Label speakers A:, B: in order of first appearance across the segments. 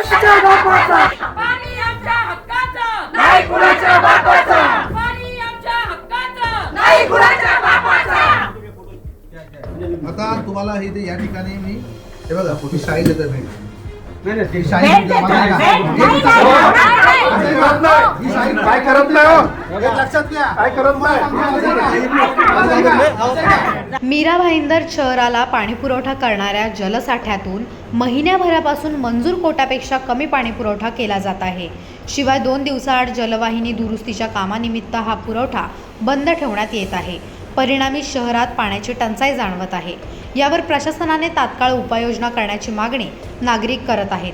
A: कुणाच्या बापाचा,
B: पाणी आमच्या हक्काचं,
A: नाही कुणाच्या बापाचा,
B: पाणी आमच्या हक्काचं,
A: नाही कुणाच्या बापाचा.
C: आता तुम्हाला इथे या ठिकाणी मी हे बघा ही शाही देतो मी
A: नाही
C: शाही
A: काय करत नाही हो, लक्षात घ्या काय करत नाही.
D: मीरा भाईंदर शहराला पाणीपुरवठा करणाऱ्या जलसाठ्यातून महिन्याभरापासून मंजूर कोट्यापेक्षा कमी पाणीपुरवठा केला जात आहे. शिवाय 2 दिवसाआड जलवाहिनी दुरुस्तीच्या कामानिमित्त हा पुरवठा बंद ठेवण्यात येत आहे. परिणामी शहरात पाण्याची टंचाई जाणवत आहे. यावर प्रशासनाने तात्काळ उपाययोजना करण्याची मागणी नागरिक करत आहेत.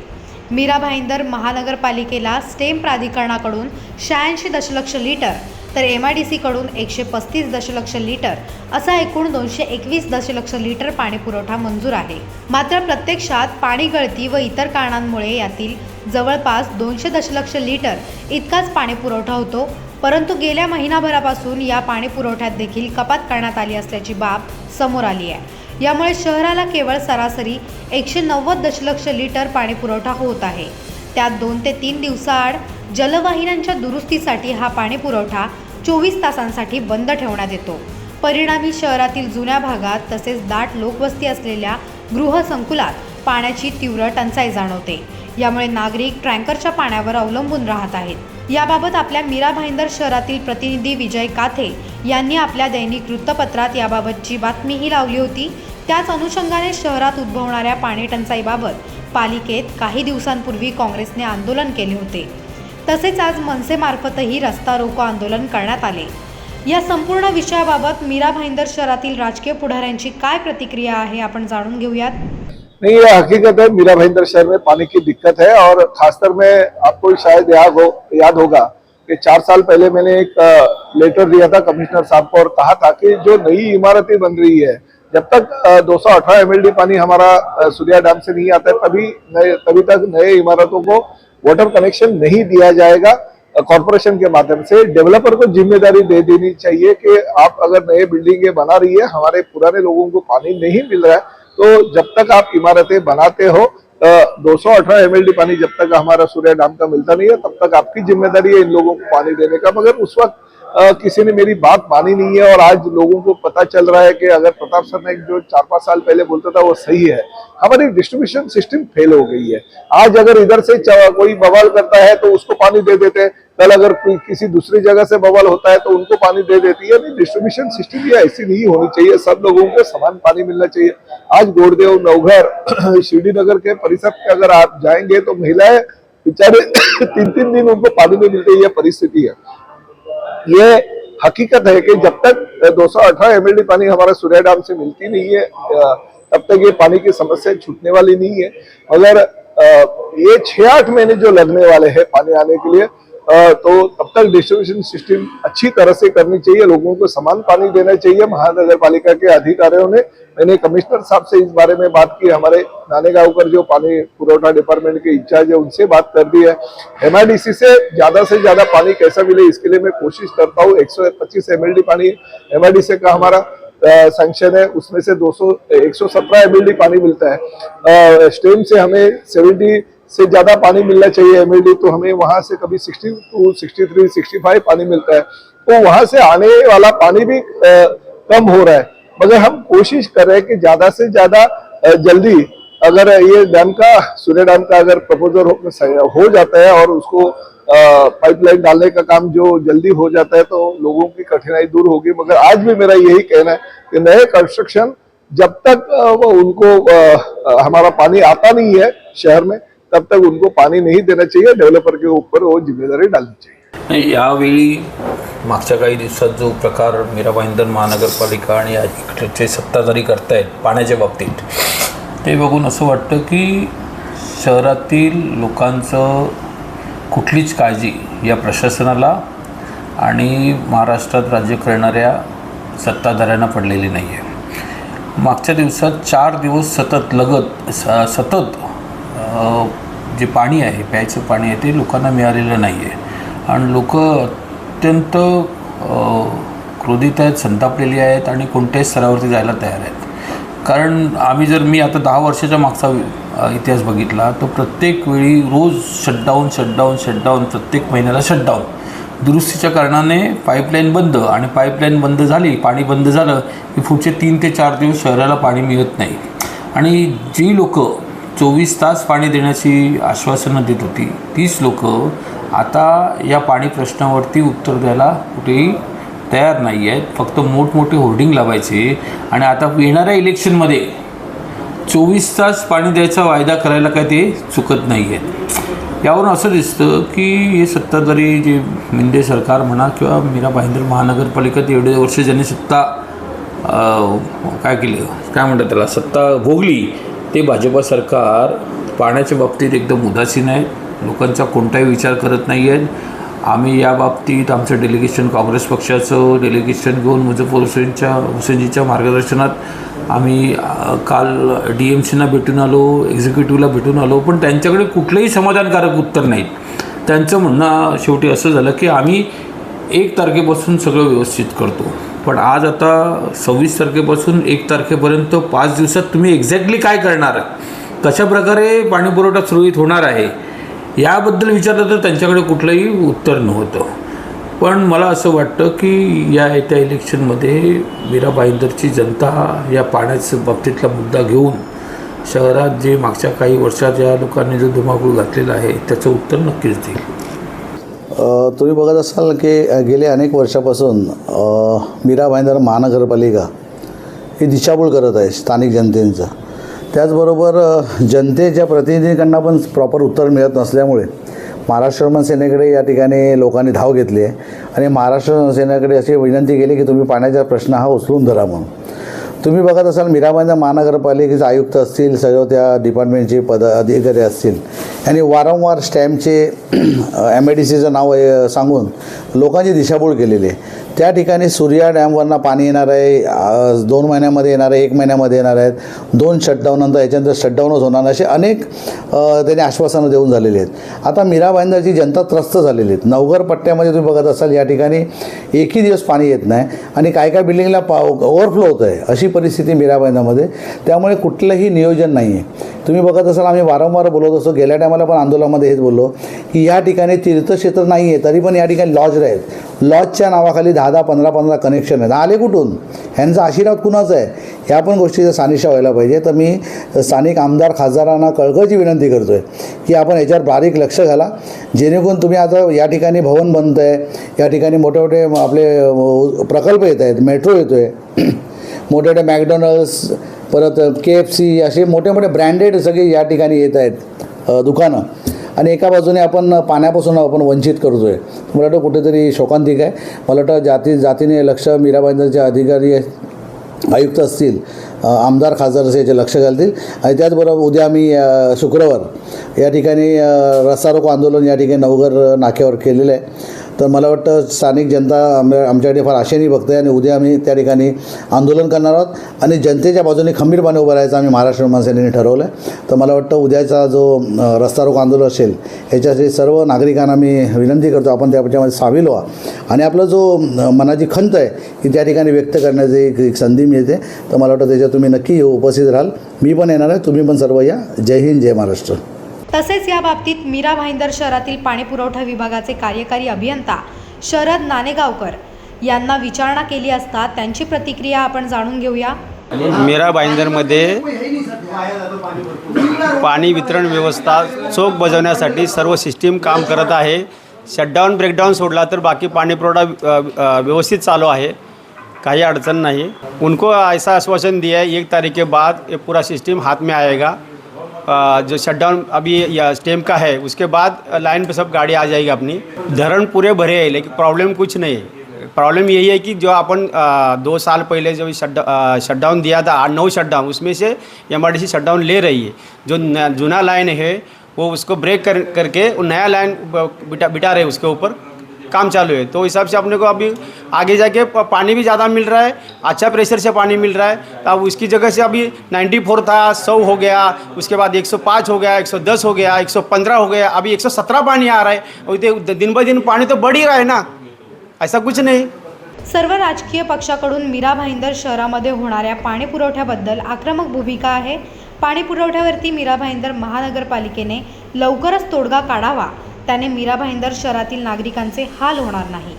D: मीरा भाईंदर महानगरपालिकेला स्टेम प्राधिकरणाकडून 86 दशलक्ष लिटर तर MIDCकडून 135 दशलक्ष लिटर असा एकूण 221 दशलक्ष लिटर पाणीपुरवठा मंजूर आहे. मात्र प्रत्यक्षात पाणी गळती व इतर कारणांमुळे यातील जवळपास 200 दशलक्ष लिटर इतकाच पाणीपुरवठा होतो. परंतु गेल्या महिनाभरापासून या पाणीपुरवठ्यात देखील कपात करण्यात आली असल्याची बाब समोर आली आहे. यामुळे शहराला केवळ सरासरी 190 दशलक्ष लिटर पाणीपुरवठा होत आहे. त्यात 2 ते 3 दिवसाआड जलवाहिन्यांच्या दुरुस्तीसाठी हा पाणीपुरवठा 24 तासांसाठी बंद ठेवण्यात येतो. परिणामी शहरातील जुन्या भागात तसेच दाट लोकवस्ती असलेल्या गृहसंकुलात पाण्याची तीव्र टंचाई जाणवते. यामुळे नागरिक टँकरच्या पाण्यावर अवलंबून राहत आहेत. याबाबत आपल्या मीरा भाईंदर शहरातील प्रतिनिधी विजय काथे यांनी आपल्या दैनिक वृत्तपत्रात याबाबतची बातमीही लावली होती. त्याच अनुषंगाने शहरात उद्भवणाऱ्या पाणी टंचाईबाबत पालिकेत काही दिवसांपूर्वी काँग्रेसने आंदोलन केले होते. तसेच आज मनसेमार्फतही रस्ता रोको आंदोलन करण्यात आले. या संपूर्ण विषयाबाबत मीरा भाईंदर शहरातील राजकीय पुढाऱ्यांची काय प्रतिक्रिया आहे आपण जाणून घेऊयात.
E: नहीं, ये हकीकत है। मीरा भाईंदर शहर में पानी की दिक्कत है और खासकर मैं आपको शायद याद होगा कि 4 साल पहले मैंने एक लेटर दिया था कमिश्नर साहब को और कहा था कि जो नई इमारतें बन रही है जब तक 218 MLD पानी हमारा सूर्या डैम से नहीं आता है तभी तक नए इमारतों को वाटर कनेक्शन नहीं दिया जाएगा। कॉर्पोरेशन के माध्यम से डेवलपर को जिम्मेदारी दे देनी चाहिए कि आप अगर नए बिल्डिंगें बना रही है, हमारे पुराने लोगों को पानी नहीं मिल रहा है, तो जब तक आप इमारतें बनाते हो 218 MLD पानी जब तक हमारा सूर्या डैम का मिलता नहीं है तब तक आपकी जिम्मेदारी है इन लोगों को पानी देने का। मगर उस वक्त किसी ने मेरी बात मानी नहीं है और आज लोगों को पता चल रहा है कि अगर प्रताप सरनाइक जो 4-5 साल पहले बोलता था वो सही है। हमारी डिस्ट्रीब्यूशन सिस्टम फेल हो गई है। आज अगर इधर से कोई बवाल करता है तो उसको पानी दे देते हैं, कल अगर किसी दूसरी जगह से बवाल होता है तो उनको पानी दे देती है। नहीं, डिस्ट्रीब्यूशन सिस्टम ये ऐसी नहीं होनी चाहिए। सब लोगों को समान पानी मिलना चाहिए। आज गोड़देव, नवघर, शिरडी नगर के परिसर के अगर आप जाएंगे तो महिलाएं बेचारे 3-3 दिन उनको पानी नहीं मिलते, ये परिस्थिति है। ये हकीकत है कि जब तक 218 MLD पानी हमारा सूर्या डैम से मिलती नहीं है तब तक ये पानी की समस्या छूटने वाली नहीं है। अगर ये 6-8 महीने जो लगने वाले हैं पानी आने के लिए तो तब तक डिस्ट्रीब्यूशन सिस्टम अच्छी तरह से करनी चाहिए। लोगों को समान पानी देना चाहिए। महानगर पालिका के अधिकारियों ने, मैंने कमिश्नर साहब से इस बारे में बात की, हमारे नानेगांवकर जो पानी पुरवठा डिपार्टमेंट के इंचार्ज है उनसे बात कर दी है। MIDC से ज्यादा पानी कैसा मिले इसके लिए मैं कोशिश करता हूँ। 125 MLD पानी MIDC का हमारा सैंक्शन है, उसमें से 117 MLD पानी मिलता है। स्टेम से हमें 70 से ज्यादा पानी मिलना चाहिए MLD, तो हमें वहां से कभी 62, 63, 65 पानी मिलता है। तो वहां से आने वाला पानी भी कम हो रहा है। मगर हम कोशिश कर रहे हैं कि ज्यादा से ज्यादा जल्दी अगर ये डैम का, सूर्या डैम का अगर प्रपोजल हो जाता है और उसको पाइपलाइन डालने का काम जो जल्दी हो जाता है तो लोगों की कठिनाई दूर होगी। मगर आज भी मेरा यही कहना है कि नए कंस्ट्रक्शन जब तक वो हमारा पानी आता नहीं है शहर में तब तक उनको पाणी नहीं देना चाहिए। डेव्हलपर के ऊपर वो जिम्मेदारी डालनी चाहिए।
F: नाही, यावेळी मागच्या काही दिवसात जो प्रकार मीरा भाईंदर महानगरपालिका आणि इकडचे सत्ताधारी करतायत पाण्याच्या बाबतीत, ते बघून असं वाटतं की शहरातील लोकांचं कुठलीच काळजी या प्रशासनाला आणि महाराष्ट्रात राज्य करणाऱ्या सत्ताधाऱ्यांना पडलेली नाही आहे। मागच्या दिवसात 4 दिवस सतत जे पाणी आहे, प्यायचं पाणी आहे ते लोकांना मिळालेलं नाही आहे आणि लोक अत्यंत क्रोधित आहेत, संतापलेली आहेत आणि कोणत्याही स्तरावरती जायला तयार आहेत। कारण मी आता 10 वर्षाच्या मागचा इतिहास बघितला तर प्रत्येक वेळी रोज शटडाऊन प्रत्येक महिन्याला शटडाऊन दुरुस्तीच्या कारणाने पाईपलाईन बंद आणि पाईपलाईन बंद झाली, पाणी बंद झालं की पुढचे 3 ते 4 दिवस शहराला पाणी मिळत नाही. आणि जी लोक 24 तास पाणी देण्याची आश्वासनं देत होती तीच लोक आता या पाणी प्रश्नावरती उत्तर द्यायला कुठेही तयार नाही आहेत. फक्त मोठमोठे होर्डिंग लावायचे आणि आता येणाऱ्या इलेक्शनमध्ये 24 तास पाणी द्यायचा वायदा करायला काय ते चुकत नाही आहेत. यावरून असं दिसतं की हे सत्ताधारी जे मिंदे सरकार म्हणा किंवा मीरा भाईंदर महानगरपालिकेत एवढे वर्ष ज्यांनी सत्ता काय म्हणतात त्याला सत्ता भोगली ते भाजपा सरकार पाण्याच्या बाबतीत एकदम उदासीन आहे. लोकांचा कोणताही विचार करत नाही आहेत. आम्ही या बाबतीत आमचं डेलिगेशन काँग्रेस पक्षाचं डेलिगेशन घेऊन मुझफ्फर हुसेनजीच्या मार्गदर्शनात आम्ही काल DMCना भेटून आलो, एक्झिक्युटिव्हला भेटून आलो, पण त्यांच्याकडे कुठलंही समाधानकारक उत्तर नाहीत. त्यांचं म्हणणं शेवटी असं झालं की आम्ही 1 तारखेपासून सगळं व्यवस्थित करतो. पण आज आता 26 तारखेपासून 1 तारखेपर्यंत 5 दिवसात तुम्ही एक्झॅक्टली काय करणार, कशाप्रकारे पाणीपुरवठा सुरळीत होणार आहे याबद्दल विचारलं तर त्यांच्याकडे कुठलंही उत्तर नव्हतं. पण मला असं वाटतं की या येत्या इलेक्शनमध्ये मीरा भाईंदरची जनता या पाण्याच्या बाबतीतला मुद्दा घेऊन शहरात जे मागच्या काही वर्षात या लोकांनी जो धुमाकूळ घातलेला आहे त्याचं उत्तर नक्कीच देईल.
G: तुम्ही बघत असाल की गेले अनेक वर्षापासून मीरा भाईंदर महानगरपालिका ही दिशाभूल करत आहे स्थानिक जनतेचं. त्याचबरोबर जनतेच्या प्रतिनिधींकडून पण प्रॉपर उत्तर मिळत नसल्यामुळे महाराष्ट्र सेनेकडे या ठिकाणी लोकांनी धाव घेतली आहे आणि महाराष्ट्र सेनेकडे अशी विनंती केली की तुम्ही पाण्याचा प्रश्न हा उचलून धरा म्हणून. तुम्ही बघत असाल मीरा भाईंदर महानगरपालिकेचे आयुक्त असतील, सर्व त्या डिपार्टमेंटचे अधिकारी असतील यांनी वारंवार स्टॅम्पचे MIDCचं नाव सांगून लोकांची दिशाभूल केलेली आहे. त्या ठिकाणी सूर्या डॅमवरनं पाणी येणार आहे, 2 महिन्यामध्ये येणार आहे, 1 महिन्यामध्ये येणार आहेत, 2 शटडाऊननंतर याच्यानंतर शटडाऊनच होणार, असे अनेक त्यांनी आश्वासनं देऊन झालेली आहेत. आता मीरा भाईंदरची जनता त्रस्त झालेली आहेत. नवघर पट्ट्यामध्ये तुम्ही बघत असाल या ठिकाणी एकही दिवस पाणी येत नाही आणि काय बिल्डिंगला ओव्हरफ्लो होत आहे अशी परिस्थिती मीरा भाईंदरमध्ये. त्यामुळे कुठलंही नियोजन नाही आहे. तुम्ही बघत असाल आम्ही वारंवार बोलत असतो, गेल्या टायमाला पण आंदोलनामध्ये हेच बोललो की या ठिकाणी तीर्थक्षेत्र नाही आहे तरी पण या ठिकाणी लॉज आहेत. लॉजच्या नावाखाली 10-10, 15-15 कनेक्शन आहेत. आले कुठून, ह्यांचा आशीर्वाद कुणाचा आहे, ह्या पण गोष्टीचा सानिशा व्हायला पाहिजे. तर मी स्थानिक आमदार खासदारांना कळकळीची विनंती करतो आहे की आपण याच्यावर बारीक लक्ष घाला, जेणेकरून तुम्ही आता या ठिकाणी भवन बनतं आहे, या ठिकाणी मोठे मोठे आपले प्रकल्प येत आहेत, मेट्रो येतो आहे, मोठे मोठे मॅकडॉनल्ड्स, परत KFC असे मोठे मोठे ब्रँडेड सगळे या ठिकाणी येत आहेत दुकानं, आणि एका बाजूने आपण पाण्यापासून आपण वंचित करतो आहे. मला वाटतं कुठेतरी शोकांतिक आहे. मला वाटतं जातीने लक्ष मीरा भाईंदरचे अधिकारी आयुक्त असतील, आमदार खासदार असे याचे लक्ष घालतील. आणि त्याचबरोबर उद्या आम्ही शुक्रवार या ठिकाणी रस्ता रोको आंदोलन या ठिकाणी नवघर नाक्यावर केलेलं आहे. तर मला वाटतं स्थानिक जनता आमच्याकडे फार आशेने बघते आणि उद्या आम्ही त्या ठिकाणी आंदोलन करणार आहोत आणि जनतेच्या बाजूने खंबीरपणे उभं राहायचं आम्ही महाराष्ट्र सेनेने ठरवलं आहे. तर मला वाटतं उद्याचा जो रस्ता रोको आंदोलन असेल याच्यासाठी सर्व नागरिकांना मी विनंती करतो आपण त्याच्यामध्ये सामील व्हा आणि आपला जो मनाची खंत आहे की त्या ठिकाणी व्यक्त करण्याची एक संधी मिळते. तर मला वाटतं त्याच्यात तुम्ही नक्की उपस्थित राहाल. मी पण येणार आहे, तुम्ही पण सर्व या. जय हिंद, जय महाराष्ट्र.
D: तसेच या बाबतीत मीरा भाईंदर शहरातील पाणीपुरवठा विभागाचे कार्यकारी अभियंता शरद नानेगावकर यांना विचारणा केली असता त्यांची प्रतिक्रिया आपण जाणून घेऊया.
H: मीरा भाईंदरमध्ये पाणी वितरण व्यवस्था चोख बजावण्यासाठी सर्व सिस्टीम काम करत आहे. शटडाऊन ब्रेकडाऊन सोडला तर बाकी पाणी पुरवठा व्यवस्थित चालू आहे, काही अड़चन नहीं. उनको ऐसा आश्वासन दिया है 1 तारीख के बाद ये पूरा सिस्टम हाथ में आएगा. जो शटडाउन अभी या स्टेम का है उसके बाद लाइन पे सब गाड़ी आ जाएगी अपनी. धरण पूरे भरे हैं लेकिन प्रॉब्लम कुछ नहीं है. प्रॉब्लम यही है कि जो अपन 2 साल पहले जो शटडाउन दिया था 8-9 शटडाउन उसमें से MIDC शटडाउन ले रही है. जो जुना लाइन है वो उसको ब्रेक करके नया लाइन बिठा रहे उसके ऊपर काम चालू है. तो हिसाब से अपने को अभी आगे जाके पानी भी ज़्यादा मिल रहा है, अच्छा प्रेशर से पानी मिल रहा है. अब उसकी जगह से अभी 94 था 100 हो गया, उसके बाद 105 हो गया, 110 हो गया, 115 हो गया, अभी 117 पानी आ रहा है. और दिन ब दिन पानी तो बढ़ ही रहा है ना, ऐसा कुछ नहीं.
D: सर्व राजकीय पक्षाकडून मीरा भाईंदर शहरामध्ये होणाऱ्या पाणी पुरवठ्याबद्दल आक्रमक भूमिका आहे. पाणी पुरवठ्यावरती मीरा भाईंदर महानगरपालिकेने लवकरच तोडगा काढावा, त्याने मीरा भाईंदर शहरातील नागरिकांचे हाल होणार नाही.